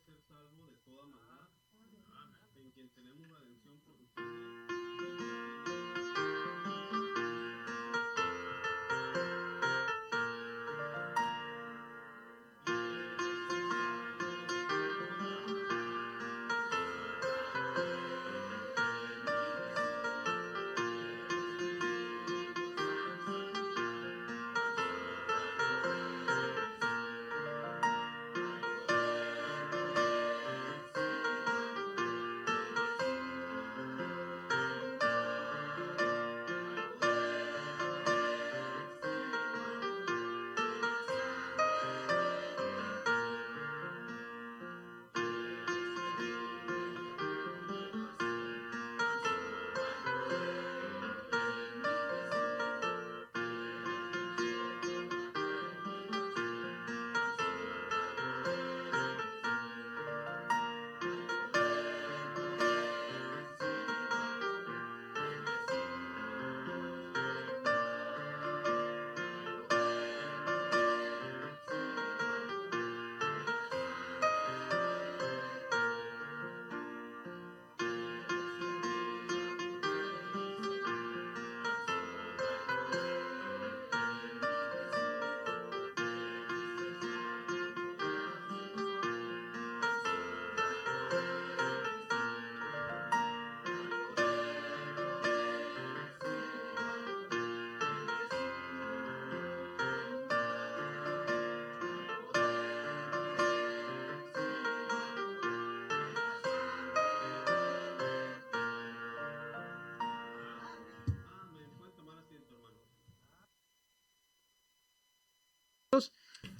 ser salvo de toda maldad, en quien tenemos redención por justicia.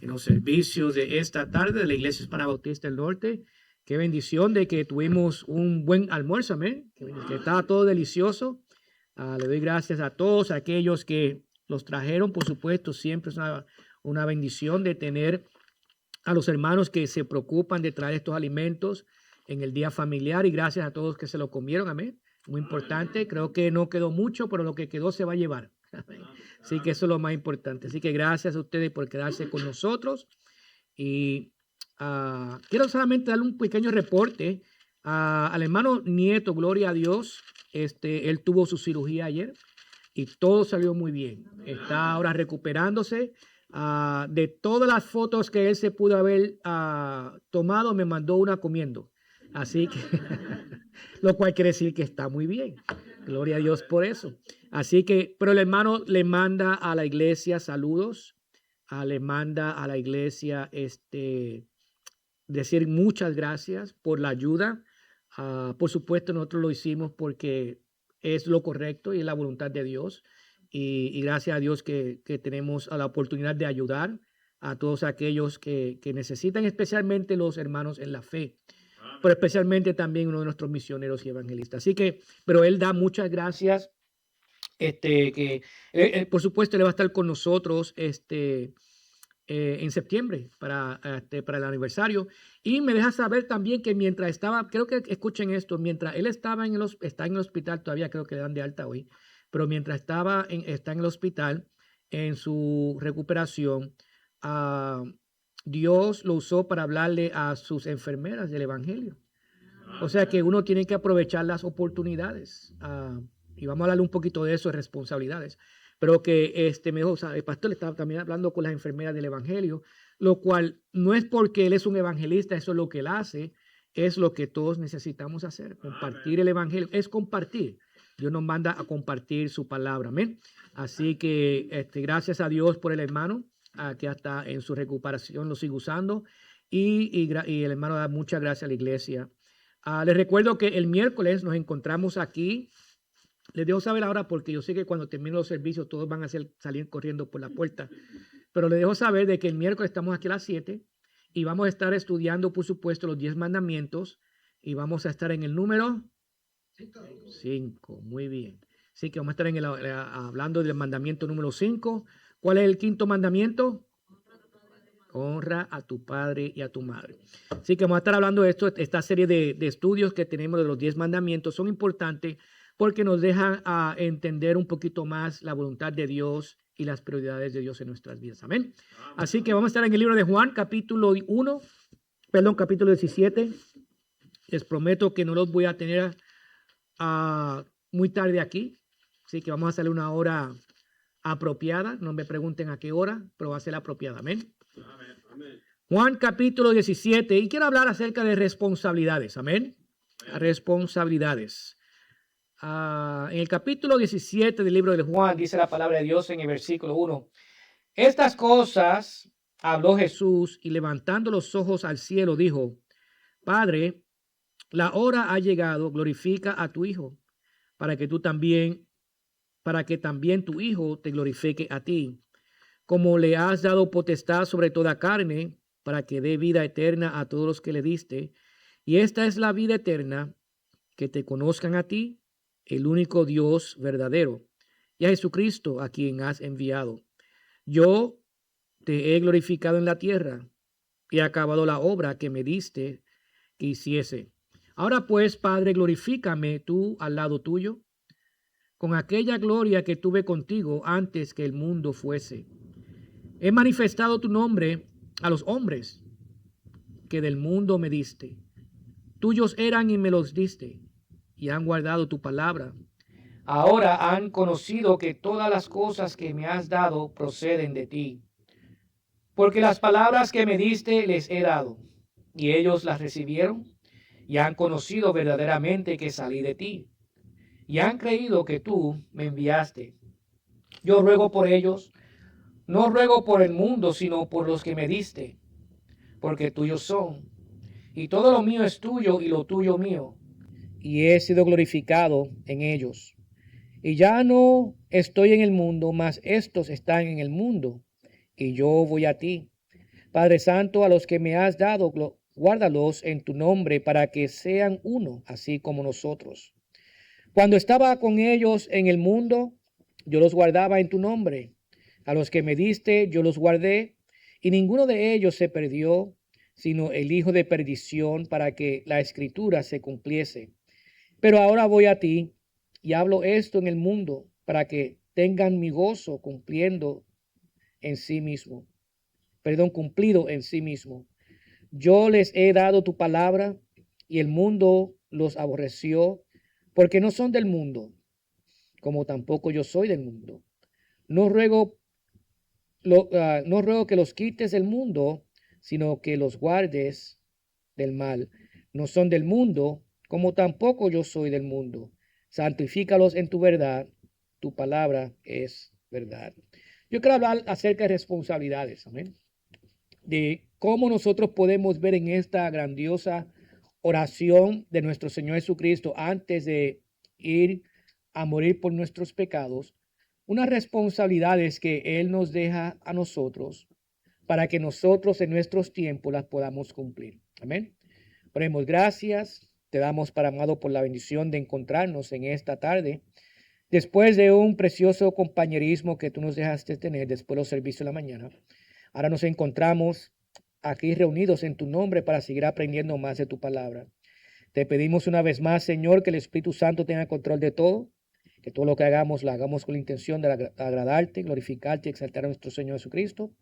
En los servicios de esta tarde de la Iglesia Hispana Bautista del Norte. Qué bendición de que tuvimos un buen almuerzo, amén, que estaba todo delicioso. Le doy gracias a todos aquellos que los trajeron, por supuesto, siempre es una bendición de tener a los hermanos que se preocupan de traer estos alimentos en el día familiar, y gracias a todos que se lo comieron, amén. Muy importante, creo que no quedó mucho, pero lo que quedó se va a llevar. Amén. Así que eso es lo más importante. Así que gracias a ustedes por quedarse con nosotros. Y quiero solamente darle un pequeño reporte al hermano Nieto, gloria a Dios. Él tuvo su cirugía ayer y todo salió muy bien. Está ahora recuperándose. De todas las fotos que él se pudo haber tomado, me mandó una comiendo. Así que, lo cual quiere decir que está muy bien. Gloria a Dios por eso. Así que, pero el hermano le manda a la iglesia saludos. Le manda a la iglesia decir muchas gracias por la ayuda. Por supuesto, nosotros lo hicimos porque es lo correcto y es la voluntad de Dios. Y gracias a Dios que tenemos la oportunidad de ayudar a todos aquellos que necesitan, especialmente los hermanos en la fe, pero especialmente también uno de nuestros misioneros y evangelistas. Así que, pero él da muchas gracias. Por supuesto, él va a estar con nosotros en septiembre para el aniversario. Y me deja saber también que mientras estaba, creo que escuchen esto, mientras él estaba está en el hospital, todavía creo que le dan de alta hoy, pero mientras está en el hospital, en su recuperación, Dios lo usó para hablarle a sus enfermeras del evangelio. O sea que uno tiene que aprovechar las oportunidades. Y vamos a hablarle un poquito de eso, de responsabilidades. Pero que me dijo, o sea, el pastor estaba también hablando con las enfermeras del evangelio, lo cual no es porque él es un evangelista, eso es lo que él hace, es lo que todos necesitamos hacer. Compartir el evangelio, es compartir. Dios nos manda a compartir su palabra, amén. Así que gracias a Dios por el hermano, que hasta en su recuperación lo sigue usando. Y el hermano da muchas gracias a la iglesia. Les recuerdo que el miércoles nos encontramos aquí. Les dejo saber ahora porque yo sé que cuando termine los servicios todos van a salir corriendo por la puerta. Pero les dejo saber de que el miércoles estamos aquí a las 7 y vamos a estar estudiando, por supuesto, los 10 mandamientos y vamos a estar en el número 5. Muy bien. Así que vamos a estar hablando del mandamiento número 5. ¿Cuál es el quinto mandamiento? Honra a tu padre y a tu madre. Así que vamos a estar hablando de esto. Esta serie de estudios que tenemos de los 10 mandamientos son importantes porque nos dejan entender un poquito más la voluntad de Dios y las prioridades de Dios en nuestras vidas. Amén. Así que vamos a estar en el libro de Juan, capítulo 1. capítulo 17. Les prometo que no los voy a tener muy tarde aquí. Así que vamos a hacerle una hora apropiada. No me pregunten a qué hora, pero va a ser apropiada. Amén. Amén. Juan capítulo 17. Y quiero hablar acerca de responsabilidades. Amén. Responsabilidades. En el capítulo 17 del libro de Juan dice la palabra de Dios en el versículo 1. Estas cosas habló Jesús y levantando los ojos al cielo dijo: Padre, la hora ha llegado, glorifica a tu Hijo, para que también tu Hijo te glorifique a ti, como le has dado potestad sobre toda carne, para que dé vida eterna a todos los que le diste. Y esta es la vida eterna, que te conozcan a ti, el único Dios verdadero, y a Jesucristo, a quien has enviado. Yo te he glorificado en la tierra, y he acabado la obra que me diste que hiciese. Ahora pues, Padre, glorifícame tú al lado tuyo, con aquella gloria que tuve contigo antes que el mundo fuese. He manifestado tu nombre a los hombres que del mundo me diste. Tuyos eran y me los diste, y han guardado tu palabra. Ahora han conocido que todas las cosas que me has dado proceden de ti. Porque las palabras que me diste les he dado, y ellos las recibieron, y han conocido verdaderamente que salí de ti, y han creído que tú me enviaste. Yo ruego por ellos, no ruego por el mundo, sino por los que me diste, porque tuyos son, y todo lo mío es tuyo y lo tuyo mío, y he sido glorificado en ellos. Y ya no estoy en el mundo, mas estos están en el mundo, y yo voy a ti. Padre Santo, a los que me has dado, guárdalos en tu nombre, para que sean uno, así como nosotros. Cuando estaba con ellos en el mundo, yo los guardaba en tu nombre. A los que me diste, yo los guardé, y ninguno de ellos se perdió, sino el hijo de perdición, para que la escritura se cumpliese. Pero ahora voy a ti, y hablo esto en el mundo, para que tengan mi gozo cumplido en sí mismo. Yo les he dado tu palabra, y el mundo los aborreció, porque no son del mundo, como tampoco yo soy del mundo. No ruego que los quites del mundo, sino que los guardes del mal. No son del mundo, como tampoco yo soy del mundo. Santifícalos en tu verdad. Tu palabra es verdad. Yo quiero hablar acerca de responsabilidades, amén. De cómo nosotros podemos ver en esta grandiosa oración de nuestro Señor Jesucristo antes de ir a morir por nuestros pecados, unas responsabilidades que Él nos deja a nosotros para que nosotros en nuestros tiempos las podamos cumplir. Amén. Ponemos gracias, te damos, Padre amado, por la bendición de encontrarnos en esta tarde, después de un precioso compañerismo que tú nos dejaste tener después de los servicios de la mañana. Ahora nos encontramos aquí reunidos en tu nombre para seguir aprendiendo más de tu palabra. Te pedimos una vez más, Señor, que el Espíritu Santo tenga control de todo, que todo lo que hagamos lo hagamos con la intención de agradarte, glorificarte y exaltar a nuestro Señor Jesucristo.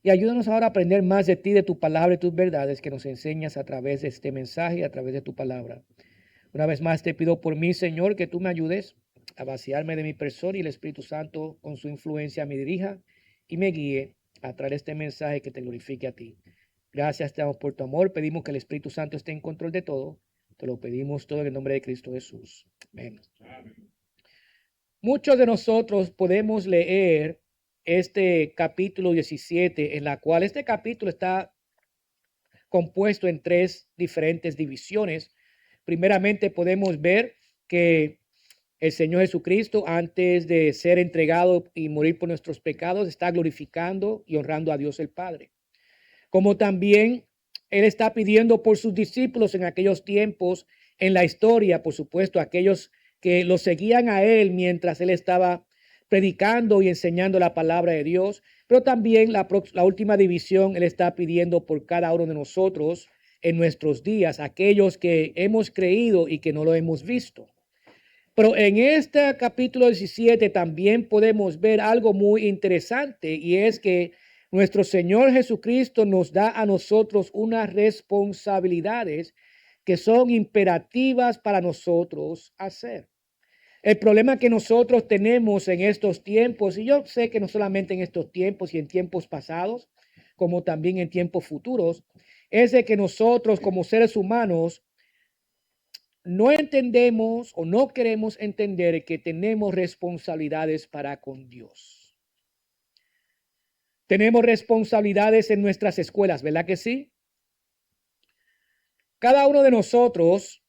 Y ayúdanos ahora a aprender más de ti, de tu palabra y tus verdades que nos enseñas a través de este mensaje y a través de tu palabra. Una vez más te pido por mí, Señor, que tú me ayudes a vaciarme de mi persona y el Espíritu Santo con su influencia me dirija y me guíe a traer este mensaje que te glorifique a ti. Gracias te damos por tu amor. Pedimos que el Espíritu Santo esté en control de todo. Te lo pedimos todo en el nombre de Cristo Jesús. Amén. Muchos de nosotros podemos leer este capítulo 17, en la cual este capítulo está compuesto en tres diferentes divisiones. Primeramente podemos ver que el Señor Jesucristo, antes de ser entregado y morir por nuestros pecados, está glorificando y honrando a Dios el Padre. Como también Él está pidiendo por sus discípulos en aquellos tiempos, en la historia, por supuesto, aquellos que lo seguían a Él mientras Él estaba predicando y enseñando la palabra de Dios. Pero también la última división, Él está pidiendo por cada uno de nosotros en nuestros días, aquellos que hemos creído y que no lo hemos visto. Pero en este capítulo 17 también podemos ver algo muy interesante, y es que nuestro Señor Jesucristo nos da a nosotros unas responsabilidades que son imperativas para nosotros hacer. El problema que nosotros tenemos en estos tiempos, y yo sé que no solamente en estos tiempos y en tiempos pasados, como también en tiempos futuros, es de que nosotros como seres humanos no entendemos o no queremos entender que tenemos responsabilidades para con Dios. Tenemos responsabilidades en nuestras escuelas, ¿verdad que sí? Cada uno de nosotros,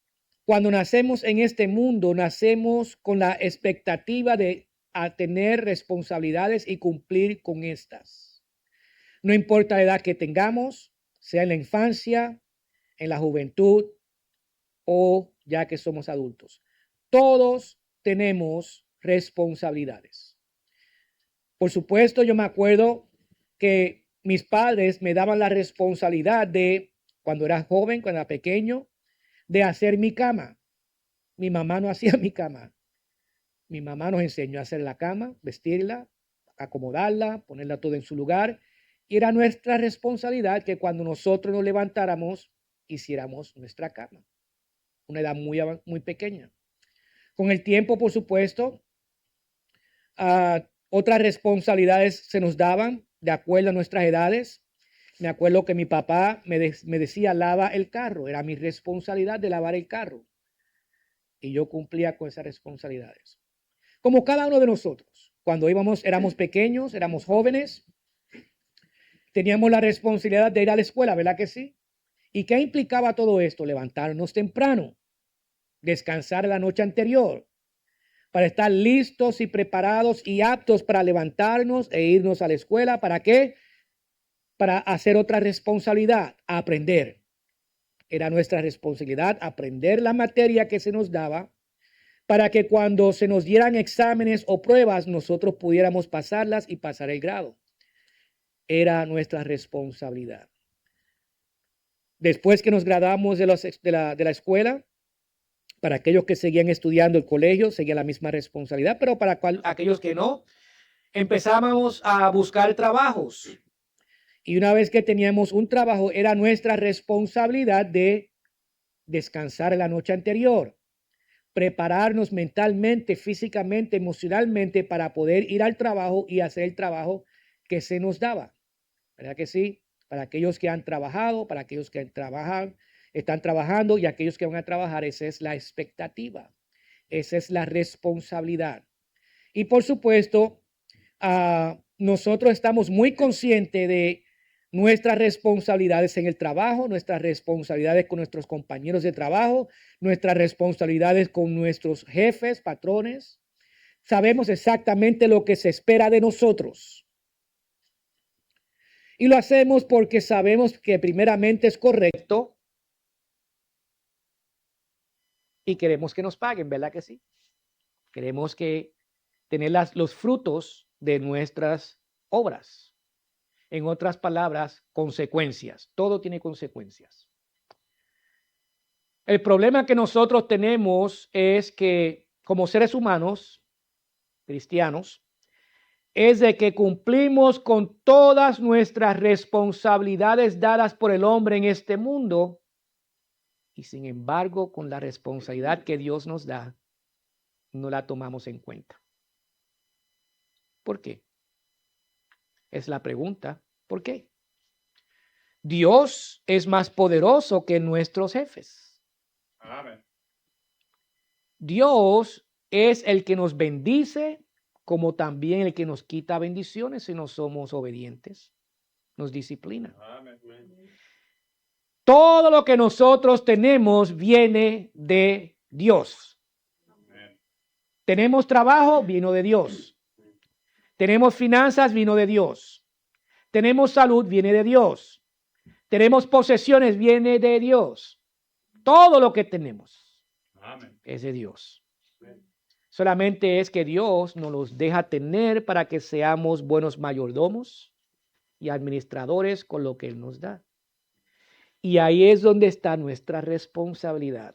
cuando nacemos en este mundo, nacemos con la expectativa de tener responsabilidades y cumplir con estas. No importa la edad que tengamos, sea en la infancia, en la juventud o ya que somos adultos. Todos tenemos responsabilidades. Por supuesto, yo me acuerdo que mis padres me daban la responsabilidad de, cuando era joven, cuando era pequeño, de hacer mi cama. Mi mamá no hacía mi cama. Mi mamá nos enseñó a hacer la cama, vestirla, acomodarla, ponerla todo en su lugar. Y era nuestra responsabilidad que cuando nosotros nos levantáramos, hiciéramos nuestra cama. Una edad muy pequeña. Con el tiempo, por supuesto, otras responsabilidades se nos daban de acuerdo a nuestras edades. Me acuerdo que mi papá me decía, lava el carro. Era mi responsabilidad de lavar el carro. Y yo cumplía con esas responsabilidades. Como cada uno de nosotros. Cuando éramos pequeños, éramos jóvenes, teníamos la responsabilidad de ir a la escuela, ¿verdad que sí? ¿Y qué implicaba todo esto? Levantarnos temprano, descansar la noche anterior, para estar listos y preparados y aptos para levantarnos e irnos a la escuela. ¿Para qué? Para hacer otra responsabilidad, aprender. Era nuestra responsabilidad aprender la materia que se nos daba para que cuando se nos dieran exámenes o pruebas, nosotros pudiéramos pasarlas y pasar el grado. Era nuestra responsabilidad. Después que nos graduamos de la escuela, para aquellos que seguían estudiando el colegio, seguía la misma responsabilidad, pero para aquellos que no, empezábamos a buscar trabajos. Y una vez que teníamos un trabajo, era nuestra responsabilidad de descansar la noche anterior, prepararnos mentalmente, físicamente, emocionalmente para poder ir al trabajo y hacer el trabajo que se nos daba. ¿Verdad que sí? Para aquellos que han trabajado, para aquellos que están trabajando y aquellos que van a trabajar, esa es la expectativa, esa es la responsabilidad. Y por supuesto, nosotros estamos muy conscientes de nuestras responsabilidades en el trabajo, nuestras responsabilidades con nuestros compañeros de trabajo, nuestras responsabilidades con nuestros jefes, patrones. Sabemos exactamente lo que se espera de nosotros. Y lo hacemos porque sabemos que primeramente es correcto y queremos que nos paguen, ¿verdad que sí? Queremos tener los frutos de nuestras obras. En otras palabras, consecuencias. Todo tiene consecuencias. El problema que nosotros tenemos es que como seres humanos, cristianos, es de que cumplimos con todas nuestras responsabilidades dadas por el hombre en este mundo y sin embargo con la responsabilidad que Dios nos da, no la tomamos en cuenta. ¿Por qué? Es la pregunta. ¿Por qué? Dios es más poderoso que nuestros jefes. Amén. Dios es el que nos bendice, como también el que nos quita bendiciones si no somos obedientes. Nos disciplina. Amén. Todo lo que nosotros tenemos viene de Dios. Amén. Tenemos trabajo, vino de Dios. Tenemos finanzas, vino de Dios. Tenemos salud, viene de Dios. Tenemos posesiones, viene de Dios. Todo lo que tenemos Amén. es de Dios. Solamente es que Dios nos los deja tener para que seamos buenos mayordomos y administradores con lo que Él nos da. Y ahí es donde está nuestra responsabilidad.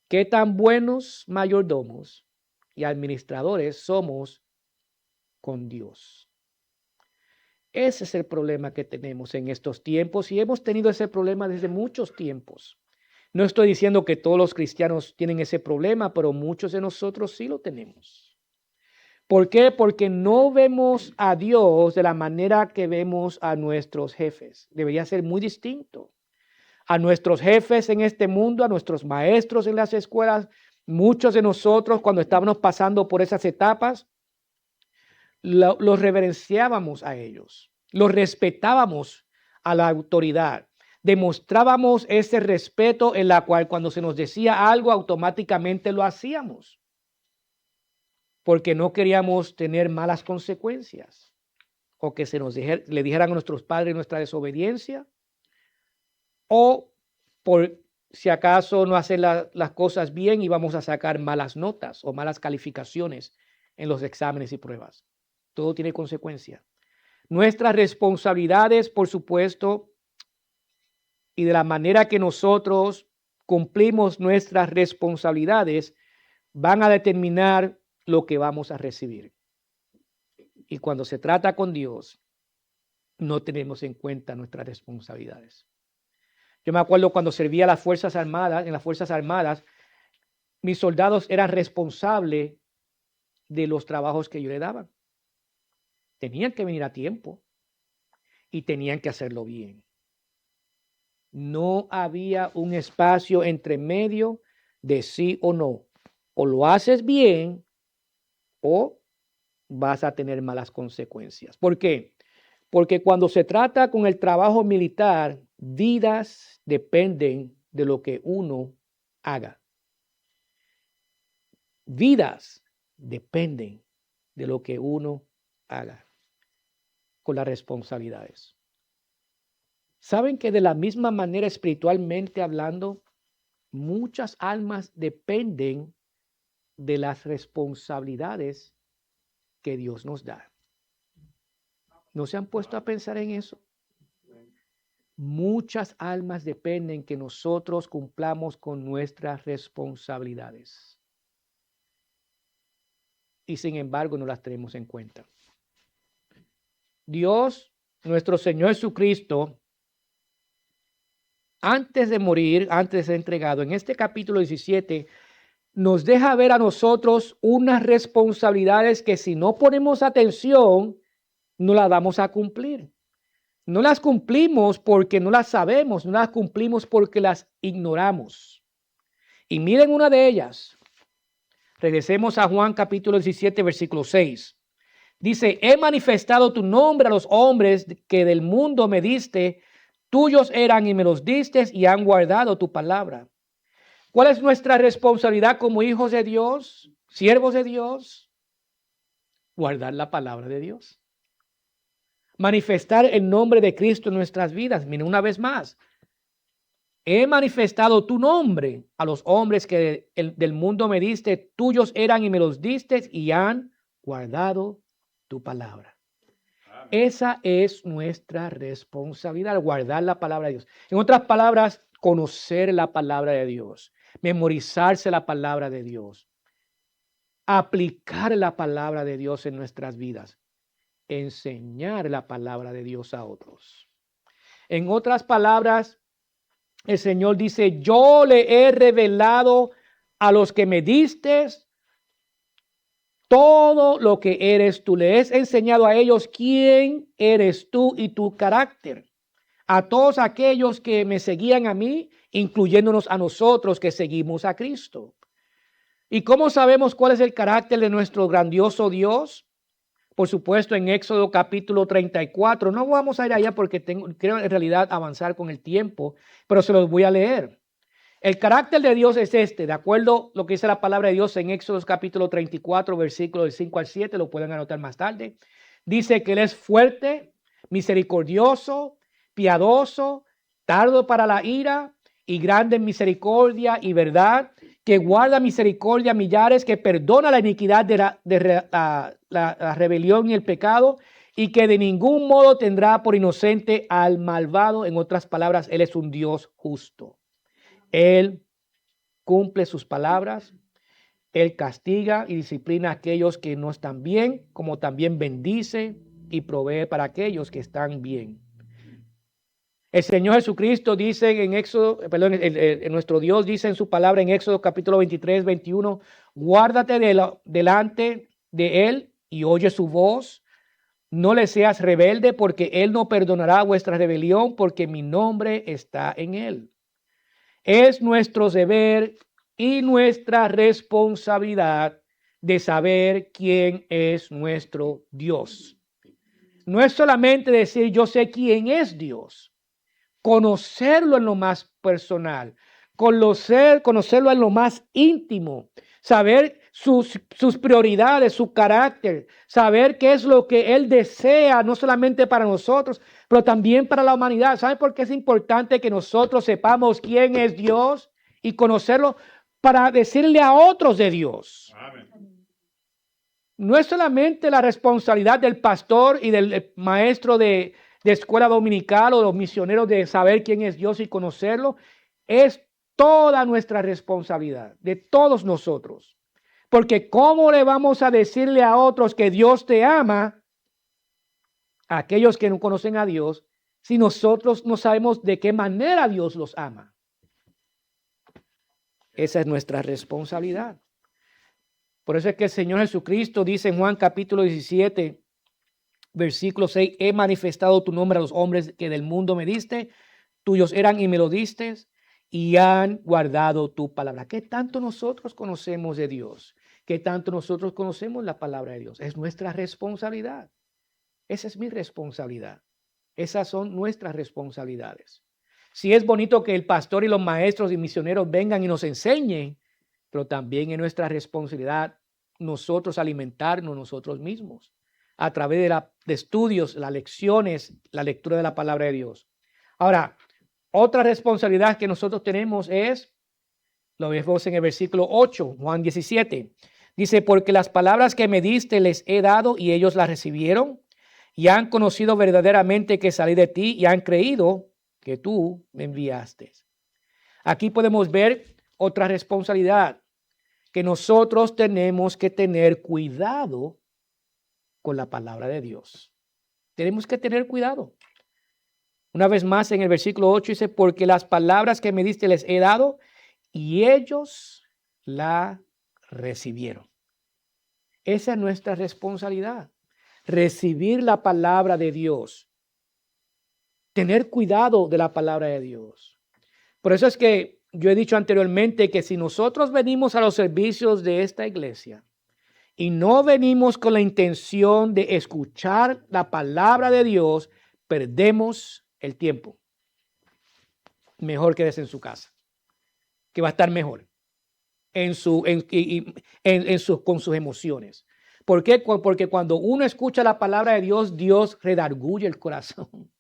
¿Qué tan buenos mayordomos y administradores somos con Dios? Ese es el problema que tenemos en estos tiempos y hemos tenido ese problema desde muchos tiempos. No estoy diciendo que todos los cristianos tienen ese problema, pero muchos de nosotros sí lo tenemos. ¿Por qué? Porque no vemos a Dios de la manera que vemos a nuestros jefes. Debería ser muy distinto. A nuestros jefes en este mundo, a nuestros maestros en las escuelas, muchos de nosotros cuando estábamos pasando por esas etapas, los reverenciábamos a ellos, los respetábamos a la autoridad, demostrábamos ese respeto en la cual cuando se nos decía algo automáticamente lo hacíamos, porque no queríamos tener malas consecuencias o que le dijeran a nuestros padres nuestra desobediencia o por si acaso no hacer las cosas bien y vamos a sacar malas notas o malas calificaciones en los exámenes y pruebas. Todo tiene consecuencia. Nuestras responsabilidades, por supuesto, y de la manera que nosotros cumplimos nuestras responsabilidades, van a determinar lo que vamos a recibir. Y cuando se trata con Dios, no tenemos en cuenta nuestras responsabilidades. Yo me acuerdo cuando servía a las Fuerzas Armadas, en las Fuerzas Armadas, mis soldados eran responsables de los trabajos que yo le daba. Tenían que venir a tiempo y tenían que hacerlo bien. No había un espacio entre medio de sí o no. O lo haces bien o vas a tener malas consecuencias. ¿Por qué? Porque cuando se trata con el trabajo militar, vidas dependen de lo que uno haga. Vidas dependen de lo que uno haga con las responsabilidades. ¿Saben que de la misma manera espiritualmente hablando, muchas almas dependen de las responsabilidades que Dios nos da? ¿No se han puesto a pensar en eso? Muchas almas dependen que nosotros cumplamos con nuestras responsabilidades. Y sin embargo no las tenemos en cuenta. Dios, nuestro Señor Jesucristo, antes de morir, antes de ser entregado, en este capítulo 17, nos deja ver a nosotros unas responsabilidades que si no ponemos atención, no las vamos a cumplir. No las cumplimos porque no las sabemos, no las cumplimos porque las ignoramos. Y miren una de ellas. Regresemos a Juan capítulo 17, versículo 6. Dice, he manifestado tu nombre a los hombres que del mundo me diste, tuyos eran y me los diste y han guardado tu palabra. ¿Cuál es nuestra responsabilidad como hijos de Dios, siervos de Dios? Guardar la palabra de Dios. Manifestar el nombre de Cristo en nuestras vidas. Miren una vez más. He manifestado tu nombre a los hombres que del mundo me diste, tuyos eran y me los diste y han guardado tu palabra. Amén. Esa es nuestra responsabilidad, guardar la palabra de Dios. En otras palabras, conocer la palabra de Dios, memorizarse la palabra de Dios, aplicar la palabra de Dios en nuestras vidas, enseñar la palabra de Dios a otros. En otras palabras, el Señor dice, yo le he revelado a los que me diste todo lo que eres tú. Le he enseñado a ellos quién eres tú y tu carácter. A todos aquellos que me seguían a mí, incluyéndonos a nosotros que seguimos a Cristo. ¿Y cómo sabemos cuál es el carácter de nuestro grandioso Dios? Por supuesto, en Éxodo capítulo 34. No vamos a ir allá porque quiero en realidad avanzar con el tiempo, pero se los voy a leer. El carácter de Dios es este, de acuerdo a lo que dice la palabra de Dios en Éxodo capítulo 34, versículos del 5 al 7, lo pueden anotar más tarde. Dice que Él es fuerte, misericordioso, piadoso, tardo para la ira y grande en misericordia y verdad, que guarda misericordia a millares, que perdona la iniquidad la rebelión y el pecado, y que de ningún modo tendrá por inocente al malvado. En otras palabras, Él es un Dios justo. Él cumple sus palabras, Él castiga y disciplina a aquellos que no están bien, como también bendice y provee para aquellos que están bien. El Señor Jesucristo dice en Éxodo, perdón, nuestro Dios dice en su palabra en Éxodo capítulo 23, 21, guárdate delante de Él y oye su voz. No le seas rebelde, porque Él no perdonará vuestra rebelión, porque mi nombre está en Él. Es nuestro deber y nuestra responsabilidad de saber quién es nuestro Dios. No es solamente decir yo sé quién es Dios, conocerlo en lo más personal, conocerlo en lo más íntimo, saber sus prioridades, su carácter, saber qué es lo que Él desea, no solamente para nosotros, pero también para la humanidad. ¿Saben por qué es importante que nosotros sepamos quién es Dios y conocerlo para decirle a otros de Dios? Amén. No es solamente la responsabilidad del pastor y del maestro de escuela dominical o los misioneros de saber quién es Dios y conocerlo, es toda nuestra responsabilidad, de todos nosotros. Porque ¿cómo le vamos a decirle a otros que Dios te ama, a aquellos que no conocen a Dios, si nosotros no sabemos de qué manera Dios los ama? Esa es nuestra responsabilidad. Por eso es que el Señor Jesucristo dice en Juan capítulo 17, versículo 6, he manifestado tu nombre a los hombres que del mundo me diste, tuyos eran y me lo diste, y han guardado tu palabra. ¿Qué tanto nosotros conocemos de Dios? ¿Qué tanto nosotros conocemos la palabra de Dios? Es nuestra responsabilidad. Esa es mi responsabilidad. Esas son nuestras responsabilidades. Sí es bonito que el pastor y los maestros y misioneros vengan y nos enseñen, pero también es nuestra responsabilidad nosotros alimentarnos nosotros mismos a través de estudios, las lecciones, la lectura de la palabra de Dios. Ahora, otra responsabilidad que nosotros tenemos es, lo vemos en el versículo 8, Juan 17. Dice, porque las palabras que me diste les he dado y ellos las recibieron y han conocido verdaderamente que salí de ti y han creído que tú me enviaste. Aquí podemos ver otra responsabilidad, que nosotros tenemos que tener cuidado con la palabra de Dios. Tenemos que tener cuidado. Una vez más en el versículo 8 dice, porque las palabras que me diste les he dado y ellos la recibieron. Esa es nuestra responsabilidad. Recibir la palabra de Dios. Tener cuidado de la palabra de Dios. Por eso es que yo he dicho anteriormente que si nosotros venimos a los servicios de esta iglesia y no venimos con la intención de escuchar la palabra de Dios, perdemos el tiempo. Mejor quédese en su casa, que va a estar mejor con sus emociones. ¿Por qué? Porque cuando uno escucha la palabra de Dios, Dios redarguye el corazón.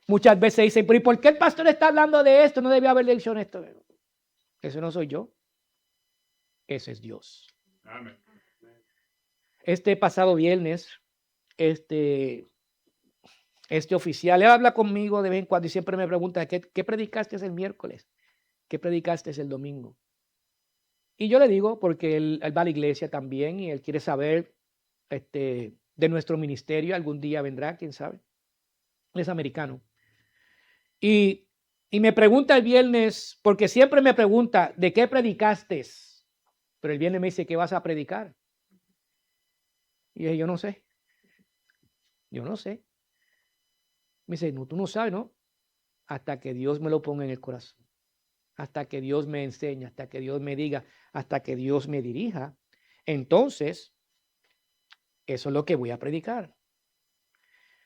Muchas veces dicen, pero ¿y por qué el pastor está hablando de esto? No debe haber lección esto. Eso no soy yo. Ese es Dios. Amén. Este pasado viernes, este oficial, él habla conmigo de vez en cuando y siempre me pregunta, ¿qué predicaste el miércoles? ¿Qué predicaste el domingo? Y yo le digo, porque él va a la iglesia también y él quiere saber de nuestro ministerio. Algún día vendrá, quién sabe. Él es americano. Y me pregunta el viernes, porque siempre me pregunta, ¿de qué predicaste? Pero el viernes me dice, ¿qué vas a predicar? Y yo no sé. Yo no sé. Me dice, no, tú no sabes, ¿no? Hasta que Dios me lo ponga en el corazón. Hasta que Dios me enseñe, hasta que Dios me diga, hasta que Dios me dirija. Entonces, eso es lo que voy a predicar.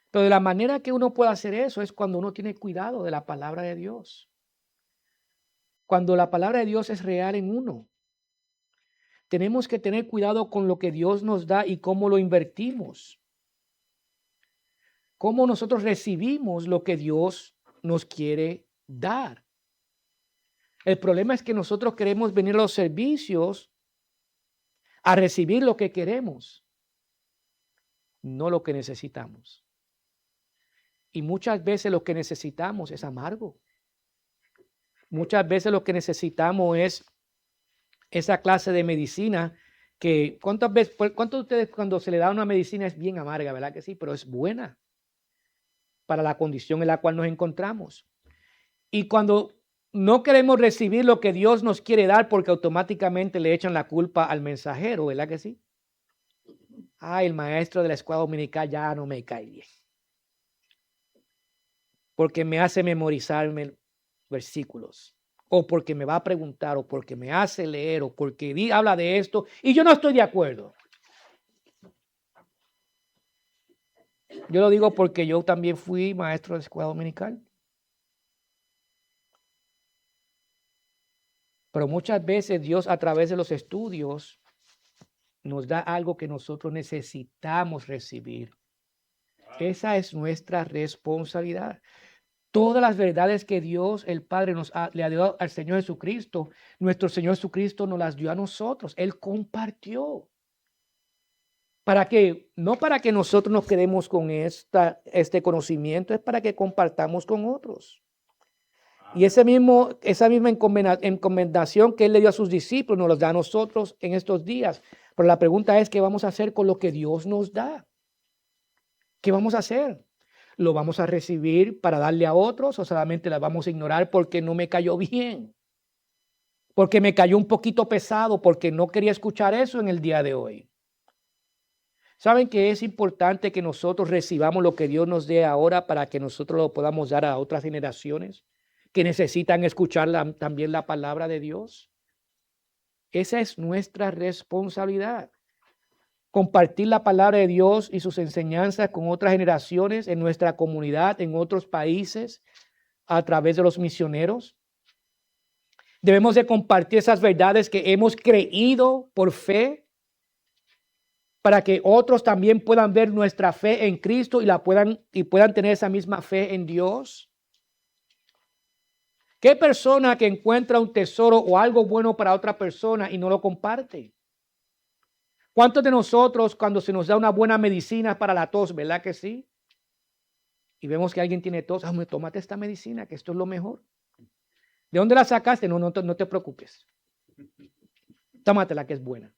Pero de la manera que uno puede hacer eso es cuando uno tiene cuidado de la palabra de Dios. Cuando la palabra de Dios es real en uno. Tenemos que tener cuidado con lo que Dios nos da y cómo lo invertimos. Cómo nosotros recibimos lo que Dios nos quiere dar. El problema es que nosotros queremos venir a los servicios a recibir lo que queremos, no lo que necesitamos. Y muchas veces lo que necesitamos es amargo. Muchas veces lo que necesitamos es esa clase de medicina que ¿cuántas de ustedes cuando se le da una medicina es bien amarga, verdad que sí? Pero es buena para la condición en la cual nos encontramos. Y cuando no queremos recibir lo que Dios nos quiere dar porque automáticamente le echan la culpa al mensajero, ¿verdad que sí? El maestro de la escuela dominical ya no me cae bien, porque me hace memorizarme versículos, o porque me va a preguntar, o porque me hace leer, o porque habla de esto, y yo no estoy de acuerdo. Yo lo digo porque yo también fui maestro de escuela dominical. Pero muchas veces Dios a través de los estudios nos da algo que nosotros necesitamos recibir. Esa es nuestra responsabilidad. Todas las verdades que Dios, el Padre, le ha dado al Señor Jesucristo, nuestro Señor Jesucristo nos las dio a nosotros. Él compartió. ¿Para qué? No para que nosotros nos quedemos con este conocimiento, es para que compartamos con otros. Y esa misma encomendación que Él le dio a sus discípulos nos los da a nosotros en estos días. Pero la pregunta es, ¿qué vamos a hacer con lo que Dios nos da? ¿Qué vamos a hacer? ¿Lo vamos a recibir para darle a otros o solamente la vamos a ignorar porque no me cayó bien? Porque me cayó un poquito pesado, porque no quería escuchar eso en el día de hoy. ¿Saben que es importante que nosotros recibamos lo que Dios nos dé ahora para que nosotros lo podamos dar a otras generaciones que necesitan escuchar también la palabra de Dios? Esa es nuestra responsabilidad. Compartir la palabra de Dios y sus enseñanzas con otras generaciones en nuestra comunidad, en otros países, a través de los misioneros. Debemos de compartir esas verdades que hemos creído por fe para que otros también puedan ver nuestra fe en Cristo y puedan tener esa misma fe en Dios. ¿Qué persona que encuentra un tesoro o algo bueno para otra persona y no lo comparte? ¿Cuántos de nosotros cuando se nos da una buena medicina para la tos, verdad que sí? Y vemos que alguien tiene tos, tómate esta medicina, que esto es lo mejor. ¿De dónde la sacaste? No te preocupes. Tómatela, que es buena.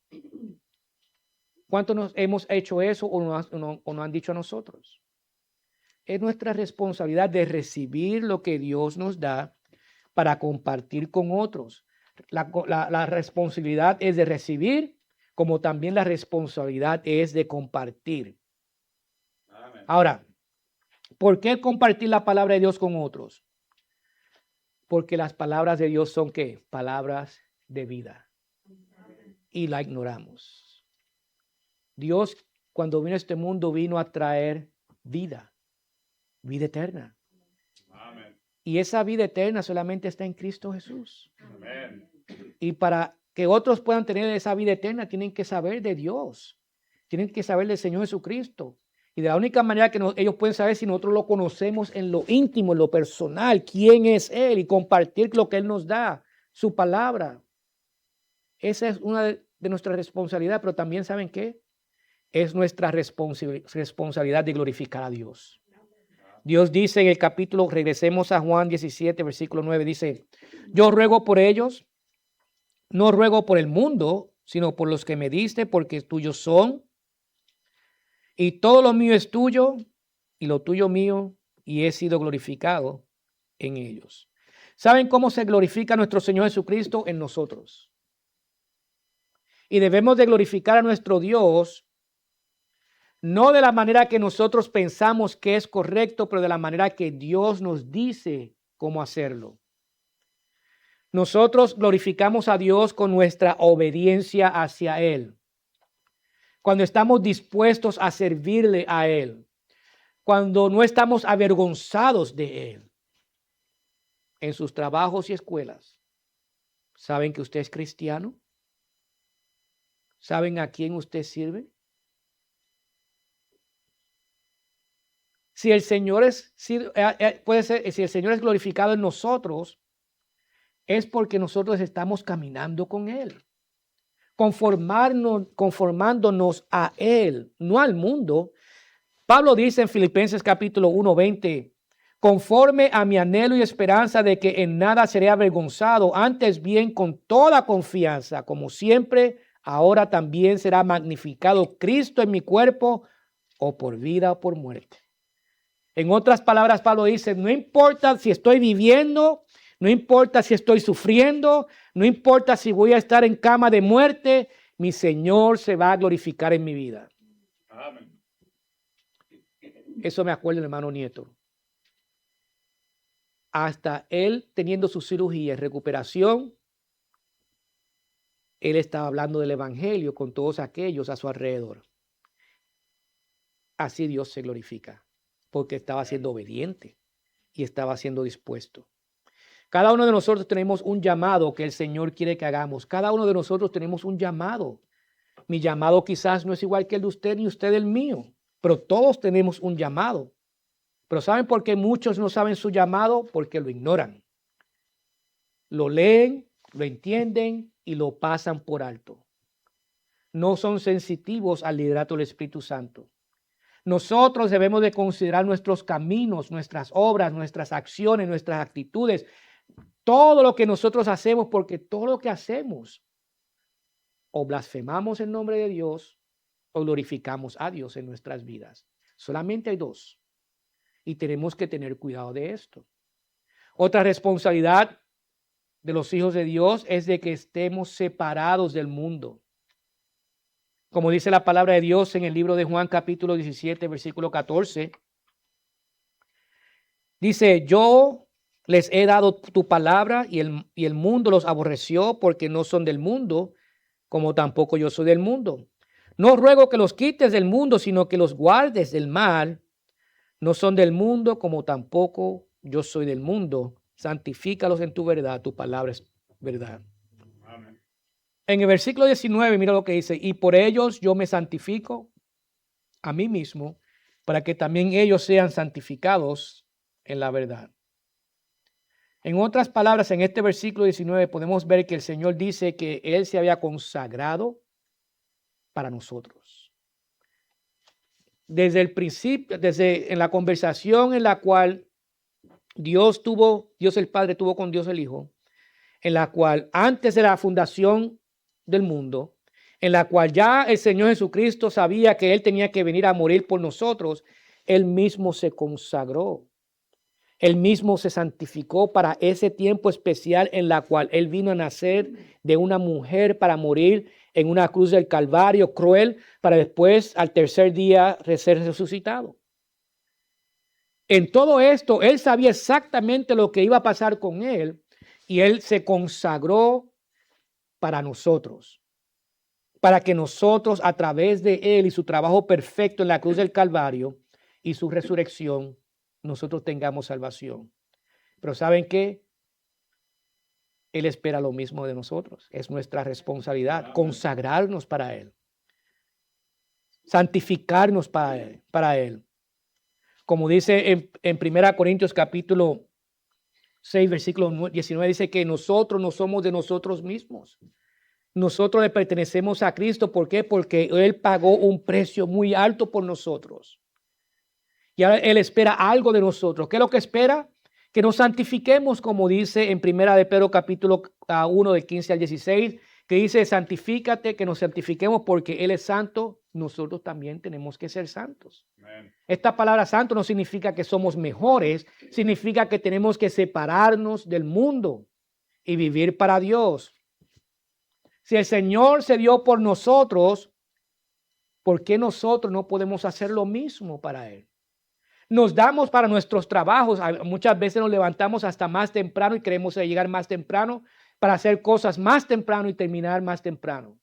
¿Cuántos nos hemos hecho eso o nos han dicho a nosotros? Es nuestra responsabilidad de recibir lo que Dios nos da para compartir con otros. La responsabilidad es de recibir, como también la responsabilidad es de compartir. Amén. Ahora, ¿por qué compartir la palabra de Dios con otros? Porque las palabras de Dios son ¿qué? Palabras de vida. Y la ignoramos. Dios, cuando vino a este mundo, vino a traer vida eterna. Amén. Y esa vida eterna solamente está en Cristo Jesús. Amén. Y para que otros puedan tener esa vida eterna, tienen que saber de Dios. Tienen que saber del Señor Jesucristo. Y de la única manera que ellos pueden saber si nosotros lo conocemos en lo íntimo, en lo personal, quién es Él y compartir lo que Él nos da, su palabra. Esa es una de nuestras responsabilidades, pero también ¿saben qué? Es nuestra responsabilidad de glorificar a Dios. Dios dice en el capítulo, regresemos a Juan 17, versículo 9, dice, yo ruego por ellos, no ruego por el mundo, sino por los que me diste, porque tuyos son, y todo lo mío es tuyo, y lo tuyo mío, y he sido glorificado en ellos. ¿Saben cómo se glorifica nuestro Señor Jesucristo? En nosotros. Y debemos de glorificar a nuestro Dios no de la manera que nosotros pensamos que es correcto, pero de la manera que Dios nos dice cómo hacerlo. Nosotros glorificamos a Dios con nuestra obediencia hacia Él. Cuando estamos dispuestos a servirle a Él. Cuando no estamos avergonzados de Él. En sus trabajos y escuelas. ¿Saben que usted es cristiano? ¿Saben a quién usted sirve? Si el Señor si el Señor es glorificado en nosotros, es porque nosotros estamos caminando con Él, conformándonos a Él, no al mundo. Pablo dice en Filipenses capítulo 1:20, conforme a mi anhelo y esperanza de que en nada seré avergonzado, antes bien con toda confianza, como siempre ahora también será magnificado Cristo en mi cuerpo, o por vida o por muerte. En otras palabras, Pablo dice, no importa si estoy viviendo, no importa si estoy sufriendo, no importa si voy a estar en cama de muerte, mi Señor se va a glorificar en mi vida. Amén. Eso me acuerda el hermano Nieto. Hasta él teniendo su cirugía en recuperación, él estaba hablando del evangelio con todos aquellos a su alrededor. Así Dios se glorifica, porque estaba siendo obediente y estaba siendo dispuesto. Cada uno de nosotros tenemos un llamado que el Señor quiere que hagamos. Cada uno de nosotros tenemos un llamado. Mi llamado quizás no es igual que el de usted ni usted el mío, pero todos tenemos un llamado. Pero ¿saben por qué muchos no saben su llamado? Porque lo ignoran. Lo leen, lo entienden y lo pasan por alto. No son sensitivos al liderato del Espíritu Santo. Nosotros debemos de considerar nuestros caminos, nuestras obras, nuestras acciones, nuestras actitudes, todo lo que nosotros hacemos, porque todo lo que hacemos o blasfemamos el nombre de Dios o glorificamos a Dios en nuestras vidas. Solamente hay dos y tenemos que tener cuidado de esto. Otra responsabilidad de los hijos de Dios es de que estemos separados del mundo. Como dice la palabra de Dios en el libro de Juan capítulo 17, versículo 14. Dice, yo les he dado tu palabra y el mundo los aborreció porque no son del mundo, como tampoco yo soy del mundo. No ruego que los quites del mundo, sino que los guardes del mal. No son del mundo, como tampoco yo soy del mundo. Santifícalos en tu verdad, tu palabra es verdad. Amén. En el versículo 19, mira lo que dice, y por ellos yo me santifico a mí mismo, para que también ellos sean santificados en la verdad. En otras palabras, en este versículo 19 podemos ver que el Señor dice que Él se había consagrado para nosotros. Desde el principio, desde en la conversación en la cual Dios el Padre tuvo con Dios el Hijo, en la cual antes de la fundación del mundo, en la cual ya el Señor Jesucristo sabía que Él tenía que venir a morir por nosotros, Él mismo se consagró. Él mismo se santificó para ese tiempo especial en la cual Él vino a nacer de una mujer para morir en una cruz del Calvario cruel, para después al tercer día ser resucitado. En todo esto, Él sabía exactamente lo que iba a pasar con Él y Él se consagró para nosotros, para que nosotros a través de Él y su trabajo perfecto en la cruz del Calvario y su resurrección, nosotros tengamos salvación. Pero ¿saben qué? Él espera lo mismo de nosotros. Es nuestra responsabilidad consagrarnos para Él, santificarnos para Él. Como dice en 1 Corintios capítulo 6, versículo 19, dice que nosotros no somos de nosotros mismos. Nosotros le pertenecemos a Cristo. ¿Por qué? Porque Él pagó un precio muy alto por nosotros. Y ahora Él espera algo de nosotros. ¿Qué es lo que espera? Que nos santifiquemos, como dice en 1 de Pedro capítulo 1 del 15 al 16, que dice, santifícate, que nos santifiquemos porque Él es santo, nosotros también tenemos que ser santos. Amen. Esta palabra santo no significa que somos mejores, significa que tenemos que separarnos del mundo y vivir para Dios. Si el Señor se dio por nosotros, ¿por qué nosotros no podemos hacer lo mismo para Él? Nos damos para nuestros trabajos. Muchas veces nos levantamos hasta más temprano y queremos llegar más temprano para hacer cosas más temprano y terminar más temprano.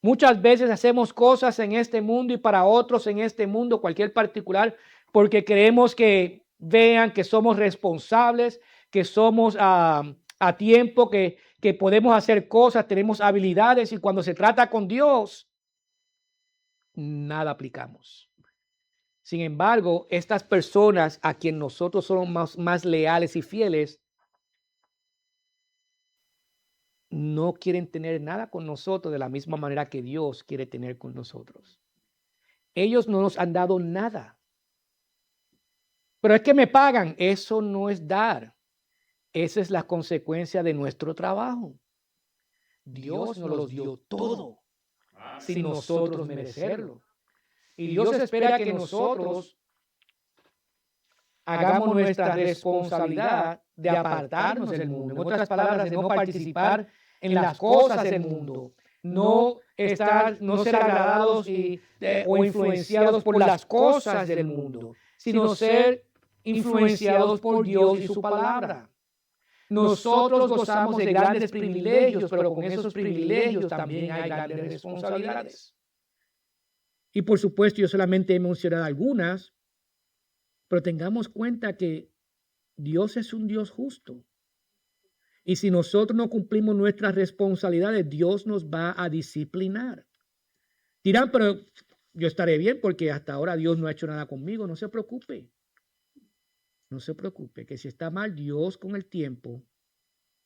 Muchas veces hacemos cosas en este mundo y para otros en este mundo, cualquier particular, porque queremos que vean que somos responsables, que somos a tiempo, que podemos hacer cosas, tenemos habilidades, y cuando se trata con Dios, nada aplicamos. Sin embargo, estas personas a quien nosotros somos más leales y fieles, no quieren tener nada con nosotros de la misma manera que Dios quiere tener con nosotros. Ellos no nos han dado nada. Pero es que me pagan. Eso no es dar. Esa es la consecuencia de nuestro trabajo. Dios nos los dio todo sin nosotros merecerlo. Y Dios espera que nosotros hagamos nuestra responsabilidad de apartarnos del mundo. En otras palabras, de no participar en las cosas del mundo. No ser agradados o influenciados por las cosas del mundo, sino ser influenciados por Dios y su palabra. Nosotros gozamos de grandes privilegios, pero con esos privilegios también hay grandes responsabilidades. Y por supuesto, yo solamente he mencionado algunas, pero tengamos cuenta que Dios es un Dios justo. Y si nosotros no cumplimos nuestras responsabilidades, Dios nos va a disciplinar. Dirán, pero yo estaré bien porque hasta ahora Dios no ha hecho nada conmigo. No se preocupe. No se preocupe, que si está mal, Dios con el tiempo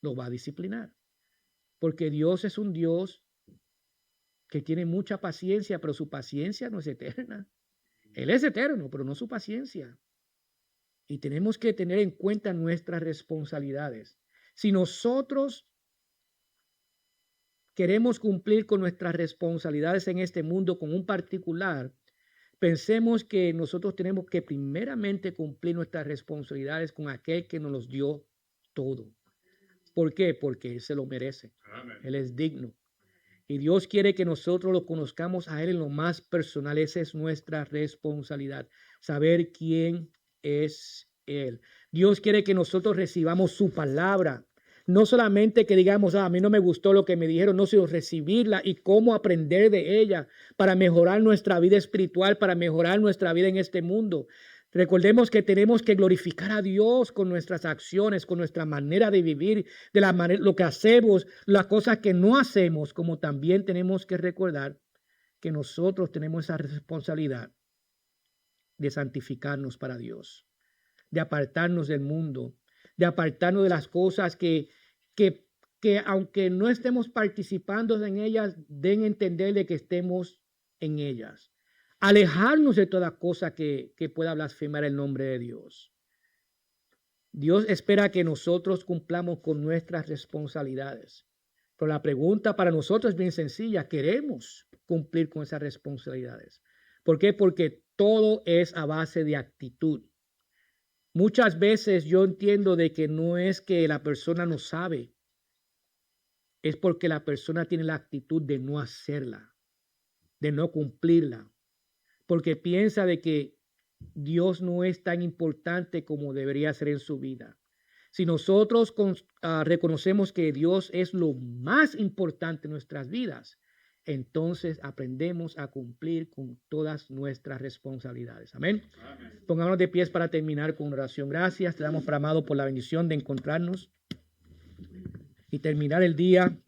lo va a disciplinar. Porque Dios es un Dios que tiene mucha paciencia, pero su paciencia no es eterna. Él es eterno, pero no su paciencia. Y tenemos que tener en cuenta nuestras responsabilidades. Si nosotros queremos cumplir con nuestras responsabilidades en este mundo con un particular, pensemos que nosotros tenemos que primeramente cumplir nuestras responsabilidades con aquel que nos los dio todo. ¿Por qué? Porque Él se lo merece. Amén. Él es digno. Y Dios quiere que nosotros lo conozcamos a Él en lo más personal. Esa es nuestra responsabilidad. Saber quién es Él. Dios quiere que nosotros recibamos su palabra. No solamente que digamos, a mí no me gustó lo que me dijeron, no, sino recibirla y cómo aprender de ella para mejorar nuestra vida espiritual, para mejorar nuestra vida en este mundo. Recordemos que tenemos que glorificar a Dios con nuestras acciones, con nuestra manera de vivir, de la manera, lo que hacemos, las cosas que no hacemos, como también tenemos que recordar que nosotros tenemos esa responsabilidad de santificarnos para Dios, de apartarnos del mundo, de apartarnos de las cosas que aunque no estemos participando en ellas, den a entender de que estemos en ellas. Alejarnos de toda cosa que pueda blasfemar el nombre de Dios. Dios espera que nosotros cumplamos con nuestras responsabilidades. Pero la pregunta para nosotros es bien sencilla. ¿Queremos cumplir con esas responsabilidades? ¿Por qué? Porque todo es a base de actitud. Muchas veces yo entiendo de que no es que la persona no sabe, es porque la persona tiene la actitud de no hacerla, de no cumplirla, porque piensa de que Dios no es tan importante como debería ser en su vida. Si nosotros reconocemos que Dios es lo más importante en nuestras vidas, entonces aprendemos a cumplir con todas nuestras responsabilidades. Amén. Amén. Pongámonos de pies para terminar con oración. Gracias, te damos, amado, por la bendición de encontrarnos y terminar el día,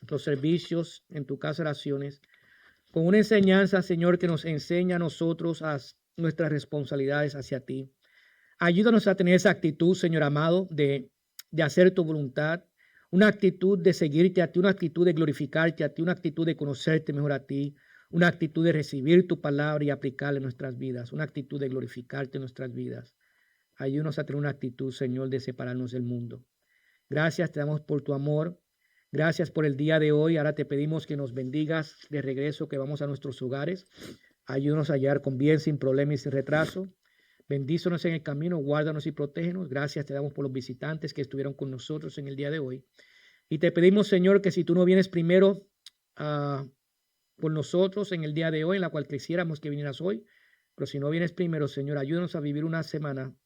los servicios en tu casa de oraciones, con una enseñanza, Señor, que nos enseña a nosotros a nuestras responsabilidades hacia ti. Ayúdanos a tener esa actitud, Señor amado, de hacer tu voluntad, una actitud de seguirte a ti, una actitud de glorificarte a ti, una actitud de conocerte mejor a ti, una actitud de recibir tu palabra y aplicarla en nuestras vidas, una actitud de glorificarte en nuestras vidas. Ayúdanos a tener una actitud, Señor, de separarnos del mundo. Gracias, te damos por tu amor. Gracias por el día de hoy. Ahora te pedimos que nos bendigas de regreso, que vamos a nuestros hogares. Ayúdanos a llegar con bien, sin problema y sin retraso. Bendícenos en el camino, guárdanos y protégenos. Gracias te damos por los visitantes que estuvieron con nosotros en el día de hoy. Y te pedimos, Señor, que si tú no vienes primero por nosotros en el día de hoy, en la cual quisiéramos que vinieras hoy, pero si no vienes primero, Señor, ayúdanos a vivir una semana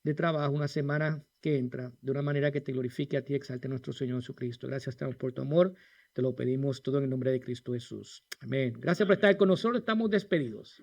de trabajo, una semana que entra, de una manera que te glorifique a ti, exalte a nuestro Señor Jesucristo. Gracias te damos por tu amor. Te lo pedimos todo en el nombre de Cristo Jesús. Amén. Gracias por estar con nosotros. Estamos despedidos.